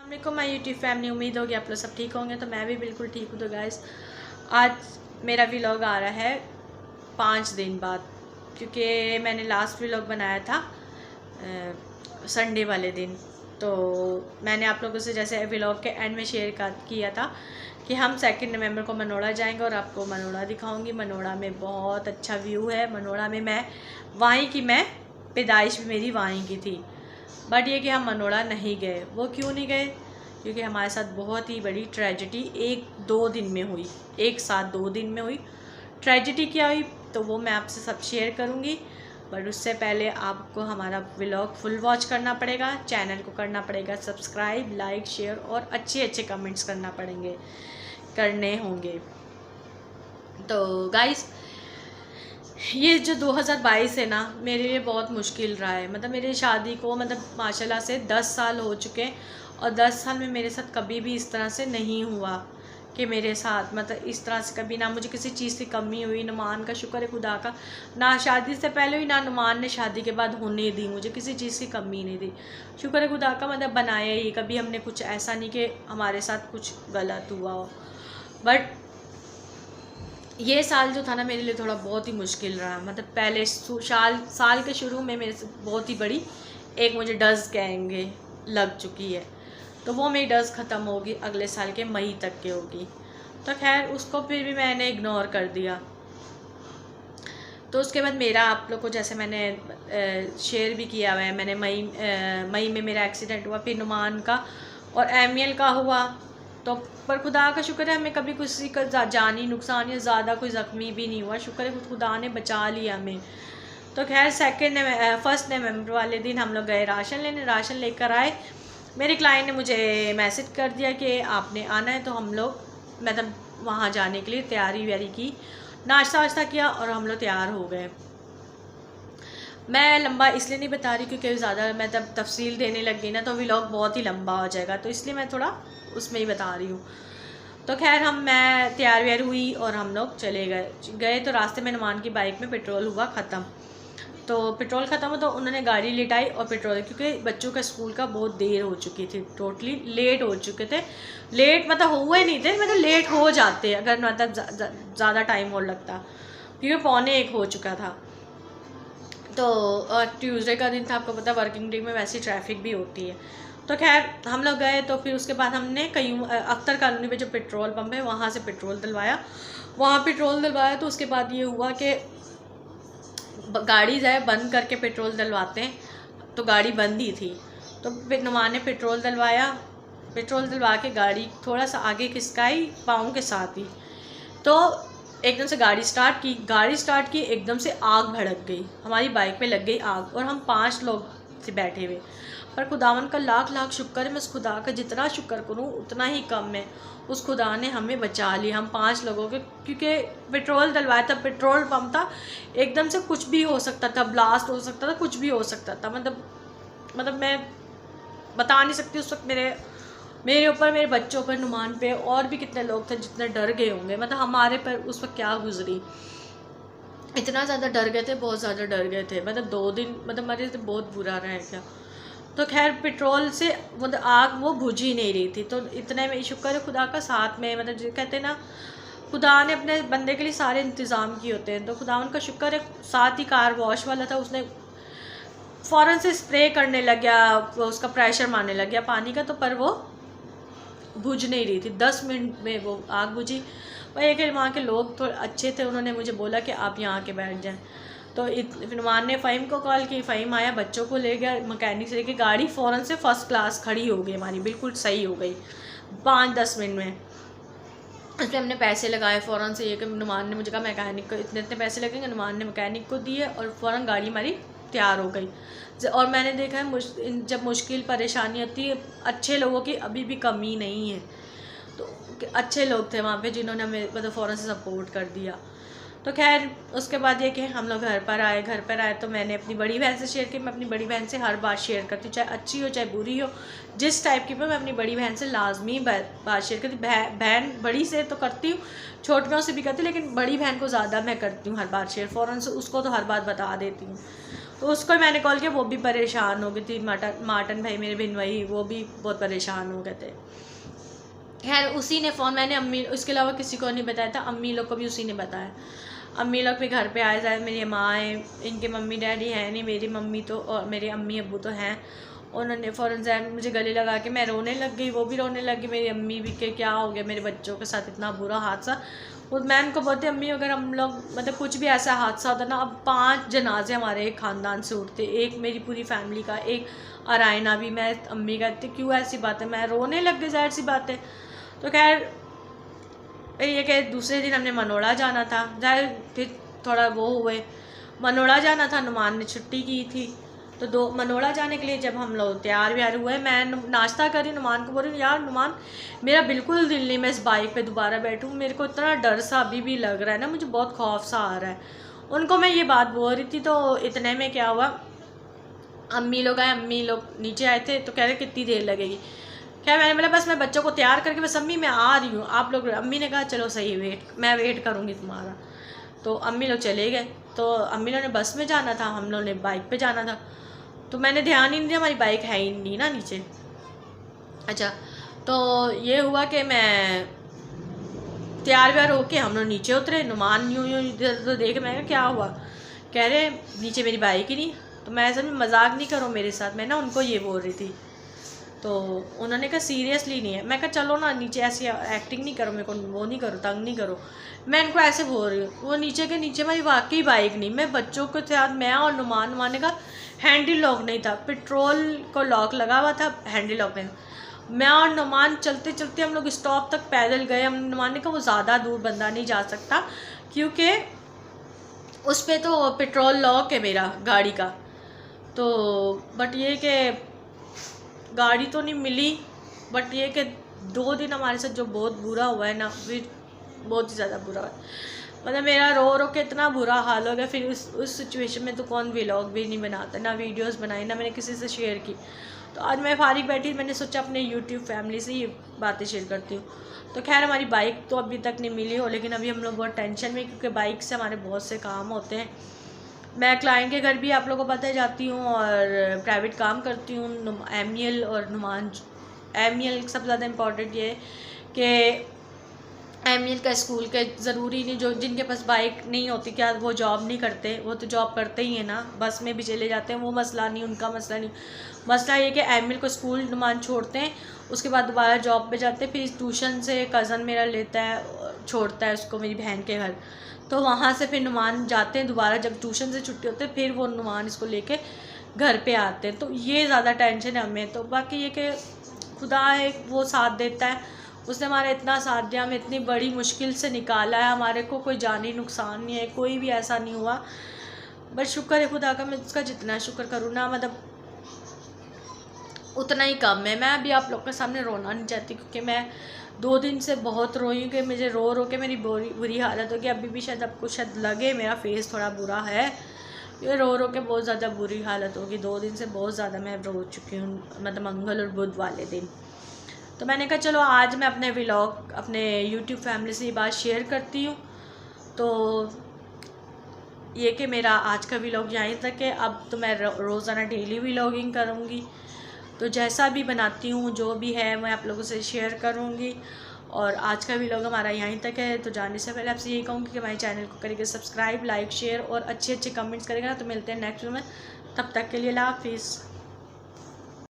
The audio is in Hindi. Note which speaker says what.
Speaker 1: अस्सलामुअलैकुम माय यूट्यूब फैमिली। उम्मीद होगी आप लोग सब ठीक होंगे, तो मैं भी बिल्कुल ठीक हूँ। तो गाइस आज मेरा व्लॉग आ रहा है 5 दिन बाद, क्योंकि मैंने लास्ट व्लॉग बनाया था संडे वाले दिन। तो मैंने आप लोगों से जैसे व्लॉग के एंड में शेयर किया था कि हम 2 नवंबर को मनोड़ा जाएंगे और आपको मनोड़ा दिखाऊंगी। मनोड़ा में बहुत अच्छा व्यू है। मनोड़ा में मैं पैदाइश भी मेरी वहीं की थी, बट ये कि हम मनोड़ा नहीं गए। वो क्यों नहीं गए? क्योंकि हमारे साथ बहुत ही बड़ी ट्रेजिडी 1-2 दिन में हुई, एक साथ 2 दिन में हुई। ट्रेजिडी क्या हुई तो वो मैं आपसे सब शेयर करूँगी, बट उससे पहले आपको हमारा व्लॉग फुल वॉच करना पड़ेगा। चैनल को करना पड़ेगा सब्सक्राइब, लाइक, शेयर और अच्छे कमेंट्स करने होंगे। तो गाइस ये जो 2022 है ना, मेरे लिए बहुत मुश्किल रहा है। मतलब मेरी शादी को माशाल्लाह से 10 साल हो चुके हैं, और 10 साल में मेरे साथ कभी भी इस तरह से नहीं हुआ कि मेरे साथ इस तरह से कभी ना मुझे किसी चीज़ की कमी हुई। नुमान का शुक्र है खुदा का, ना शादी से पहले हुई ना नुमान ने शादी के बाद होने दी। मुझे किसी चीज़ की कमी नहीं थी, शुक्र है खुदा का। बनाया ही कभी हमने कुछ ऐसा नहीं कि हमारे साथ कुछ गलत हुआ हो। बट ये साल जो था ना, मेरे लिए थोड़ा बहुत ही मुश्किल रहा। पहले साल के शुरू में मेरे से बहुत ही बड़ी एक मुझे डज़ कहेंगे लग चुकी है, तो वो मेरी डज़ ख़त्म होगी अगले साल के मई तक के होगी। तो खैर उसको फिर भी मैंने इग्नोर कर दिया। तो उसके बाद मेरा आप लोग को जैसे मैंने शेयर भी किया हुआ है, मैंने मई में मेरा एक्सीडेंट हुआ, फिर नुमान का और एमियल का हुआ। तो पर खुदा का शुक्र है हमें कभी किसी का जानी नुकसान या ज़्यादा कोई ज़ख्मी भी नहीं हुआ। शुक्र है खुदा ने बचा लिया हमें। तो खैर 1 नवंबर वाले दिन हम लोग गए राशन लेने। राशन लेकर आए। मेरे क्लाइंट ने मुझे मैसेज कर दिया कि आपने आना है। तो हम लोग वहाँ जाने के लिए तैयारी व्यारी की, नाश्ता वाश्ता किया और हम लोग तैयार हो गए। मैं लंबा इसलिए नहीं बता रही क्योंकि ज़्यादा तफसील देने लग गई ना तो व्लॉग बहुत ही लंबा हो जाएगा, तो इसलिए मैं थोड़ा उसमें ही बता रही हूँ। तो खैर मैं तैयार व्यार हुई और हम लोग चले गए। तो रास्ते में नुमान की बाइक में पेट्रोल हुआ ख़त्म। तो पेट्रोल ख़त्म हो तो उन्होंने गाड़ी लेटाई और पेट्रोल, क्योंकि बच्चों का स्कूल का बहुत देर हो चुकी थी, टोटली लेट हो चुके थे। लेट हुए नहीं थे, लेट हो जाते अगर ज़्यादा टाइम और लगता, क्योंकि 12:45 हो चुका था। तो ट्यूसडे का दिन था, आपको पता वर्किंग डे में वैसी ट्रैफिक भी होती है। तो खैर हम लोग गए। तो फिर उसके बाद हमने अख्तर कॉलोनी पे जो पेट्रोल पंप है वहाँ से पेट्रोल डलवाया। तो उसके बाद ये हुआ कि गाड़ी जाए बंद करके पेट्रोल डलवाते हैं, तो गाड़ी बंद ही थी। तो फिर नुमान ने पेट्रोल डलवा के गाड़ी थोड़ा सा आगे खिसकाई पाँव के साथ ही। तो एकदम से गाड़ी स्टार्ट की एकदम से आग भड़क गई, हमारी बाइक पे लग गई आग, और हम 5 लोग थे बैठे हुए। पर खुदावन का लाख शुक्र है। मैं उस खुदा का जितना शुक्र करूँ उतना ही कम है। उस खुदा ने हमें बचा लिया, हम 5 लोगों के, क्योंकि पेट्रोल डलवाया था, पेट्रोल पंप था, एकदम से कुछ भी हो सकता था, ब्लास्ट हो सकता था, कुछ भी हो सकता था। मैं बता नहीं सकती उस वक्त मेरे ऊपर, मेरे बच्चों पर, नुमान पे और भी कितने लोग थे जितने डर गए होंगे। हमारे पर उस वक्त क्या गुजरी, इतना ज़्यादा डर गए थे, बहुत ज़्यादा डर गए थे। 2 दिन हमारे से बहुत बुरा रह गया। तो खैर पेट्रोल से आग वो बुझ ही नहीं रही थी। तो इतने में शुक्र है खुदा का, साथ में जो कहते हैं ना, खुदा ने अपने बंदे के लिए सारे इंतज़ाम किए होते हैं। तो खुदा उनका शुक्र है, साथ ही कार वॉश वाला था, उसने फ़ौरन से स्प्रे करने लग गया, उसका प्रेशर मारने लग गया पानी का। तो पर वो बुझ नहीं रही थी, 10 मिनट में वो आग बुझी। वही कि वहाँ के लोग थोड़े अच्छे थे, उन्होंने मुझे बोला कि आप यहाँ के बैठ जाएं। तो फिर नुमान ने फ़हीम को कॉल की, फ़हीम आया, बच्चों को ले गया मैकेनिक से लेके, गाड़ी फ़ौरन से फ़र्स्ट क्लास खड़ी हो गई हमारी, बिल्कुल सही हो गई 5-10 मिनट में। उसमें हमने पैसे लगाए फ़ौरन से। ये कि नुमान ने मुझे कहा मैकेनिक को इतने पैसे लगेंगे, नुमान ने मैकेनिक को दिए और फ़ौरन गाड़ी हमारी तैयार हो गई। और मैंने देखा है जब मुश्किल परेशानी आती है, अच्छे लोगों की अभी भी कमी नहीं है। तो अच्छे लोग थे वहाँ पे जिन्होंने हमें फ़ौरन से सपोर्ट कर दिया। तो खैर उसके बाद ये कि हम लोग घर पर आए तो मैंने अपनी बड़ी बहन से शेयर की। मैं अपनी बड़ी बहन से हर बात शेयर करती हूँ, चाहे अच्छी हो चाहे बुरी हो, जिस टाइप की मैं अपनी बड़ी बहन से लाजमी बात शेयर करती। बहन बड़ी से तो करती हूँ, छोटियों से भी करती हूँ, लेकिन बड़ी बहन को ज़्यादा मैं करती हूँ हर बात शेयर। फ़ौरन से उसको तो हर बात बता देती हूँ। तो उसको मैंने कॉल किया, वो भी परेशान हो गई थी। मार्टन भाई मेरे भिन भाई, वो भी बहुत परेशान हो गए थे। खैर उसी ने फ़ोन, मैंने अम्मी, इसके अलावा किसी को नहीं बताया था, अम्मी लोग को भी उसी ने बताया। अम्मी लोग भी घर पे आए जाए, मेरी माँ है, इनके मम्मी डैडी हैं नहीं, मेरी मम्मी तो और मेरे अम्मी अब्बू तो हैं। उन्होंने फ़ौरन से मुझे गले लगा के, मैं रोने लग गई, वो भी रोने लग गई, मेरी अम्मी भी कि क्या हो गया मेरे बच्चों के साथ, इतना बुरा हादसा। और मैं उनको बोलती, अम्मी अगर हम लोग मतलब कुछ भी ऐसा हादसा होता ना, अब 5 जनाजे हमारे एक ख़ानदान से उठते, एक मेरी पूरी फैमिली का, एक आरायना भी। मैं अम्मी कहती क्यों ऐसी बात है, मैं रोने लग गई, ज़ाहिर सी बात है। तो खैर ये कि दूसरे दिन हमने मनोड़ा जाना था, जाहिर फिर थोड़ा वो हुए, मनोड़ा जाना था, नुमान ने छुट्टी की थी। तो मनोड़ा जाने के लिए जब हम लोग तैयार व्यार हुए, मैं नाश्ता करी, नुमान को बोल रही हूँ यार नुमान मेरा बिल्कुल दिल नहीं मैं इस बाइक पे दोबारा बैठूँ, मेरे को इतना डर सा अभी भी लग रहा है ना, मुझे बहुत खौफ सा आ रहा है। उनको मैं ये बात बोल रही थी, तो इतने में क्या हुआ, अम्मी लोग आए, अम्मी लोग नीचे आए थे, तो कह रहे कितनी देर लगेगी। खैर मैंने बोला बस मैं बच्चों को तैयार करके बस अम्मी मैं आ रही हूँ, आप लोग। अम्मी ने कहा चलो सही, मैं वेट करूँगी तुम्हारा। तो अम्मी लोग चले गए। तो अम्मी लोग ने बस में जाना था, हम लोग ने बाइक पे जाना था। तो मैंने ध्यान ही नहीं दिया, हमारी बाइक है ही नहीं ना नीचे। अच्छा, तो ये हुआ कि मैं तैयार व्यार होके हम लोग नीचे उतरे। नुमान यूँ इधर तो देख, मैं क्या हुआ, कह रहे नीचे मेरी बाइक ही नहीं। तो मैं ऐसा मजाक नहीं करो मेरे साथ, मैं ना उनको ये बोल रही थी। तो उन्होंने कहा सीरियसली नहीं है। मैं कहा चलो ना नीचे, ऐसी एक्टिंग नहीं करो, मेरे को वो नहीं करो, तंग नहीं करो। मैं इनको ऐसे बोल रही हूँ, वो नीचे के नीचे मेरी वाकई बाइक नहीं, मैं बच्चों के साथ मैं और नुमान का हैंडल लॉक नहीं था, पेट्रोल को लॉक लगा हुआ था, हैंडल लॉक नहीं। मैं और नुमान चलते चलते हम लोग स्टॉप तक पैदल गए। हम नुमान ने कहा वो ज़्यादा दूर बंदा नहीं जा सकता क्योंकि उस पर तो पेट्रोल लॉक है मेरा गाड़ी का। तो बट ये कि गाड़ी तो नहीं मिली, बट ये कि 2 दिन हमारे साथ जो बहुत बुरा हुआ है ना, फिर बहुत ही ज़्यादा बुरा हुआ है। मतलब मेरा रो रो के इतना बुरा हाल हो गया। फिर उस सिचुएशन में तो कौन व्लॉग भी नहीं बनाता, ना वीडियोस बनाई, ना मैंने किसी से शेयर की। तो आज मैं फारिग बैठी, मैंने सोचा अपने यूट्यूब फैमिली से ये बातें शेयर करती हूँ। तो खैर हमारी बाइक तो अभी तक नहीं मिली हो, लेकिन अभी हम लोग बहुत टेंशन में, क्योंकि बाइक से हमारे बहुत से काम होते हैं। मैं क्लाइंट के घर भी आप लोगों को पता है जाती हूँ और प्राइवेट काम करती हूँ। एमियल और नुमान, एमियल सबसे ज़्यादा इम्पॉर्टेंट ये है कि एमियल का स्कूल के ज़रूरी नहीं, जो जिनके पास बाइक नहीं होती क्या वो जॉब नहीं करते, वो तो जॉब करते ही है ना, बस में भी चले जाते हैं, वो मसला नहीं, उनका मसला नहीं। मसला ये कि एमियल को स्कूल नुमान छोड़ते हैं, उसके बाद दोबारा जॉब पे जाते हैं, फिर ट्यूशन से कज़न मेरा लेता है, छोड़ता है उसको मेरी बहन के घर, तो वहाँ से फिर नुमान जाते हैं दोबारा, जब ट्यूशन से छुट्टी होती है फिर वो नुमान इसको लेके घर पे आते हैं। तो ये ज़्यादा टेंशन है हमें। तो बाकी ये कि खुदा है वो साथ देता है, उसने हमारा इतना साथ दिया, हमें इतनी बड़ी मुश्किल से निकाला है, हमारे को कोई जानी नुकसान नहीं है, कोई भी ऐसा नहीं हुआ। बस शुक्र है खुदा का, मैं उसका जितना शुक्र करूँ ना मतलब उतना ही कम है। मैं अभी आप लोग के सामने रोना नहीं चाहती, क्योंकि मैं 2 दिन से बहुत रोई हूँ कि मुझे रो रो के मेरी बुरी हालत हो गई। अभी भी शायद आपको शायद लगे मेरा फेस थोड़ा बुरा है, ये रो रो के बहुत ज़्यादा बुरी हालत होगी। 2 दिन से बहुत ज़्यादा मैं रो चुकी हूँ, मतलब मंगल और बुध वाले दिन। तो मैंने कहा चलो आज मैं अपने व्लॉग अपने यूट्यूब फैमिली से ये बात शेयर करती हूँ। तो ये कि मेरा आज का व्लॉग यहीं तक है। अब तो मैं रोज़ाना डेली व्लॉगिंग करूँगी, तो जैसा भी बनाती हूँ जो भी है मैं आप लोगों से शेयर करूँगी। और आज का व्लॉग हमारा यहीं तक है। तो जाने से पहले आपसे यही कहूँगी कि हमारे चैनल को करेंगे सब्सक्राइब, लाइक, शेयर और अच्छे अच्छे कमेंट्स करेंगे ना। तो मिलते हैं नेक्स्ट वीडियो में, तब तक के लिए अल्लाह हाफिज़।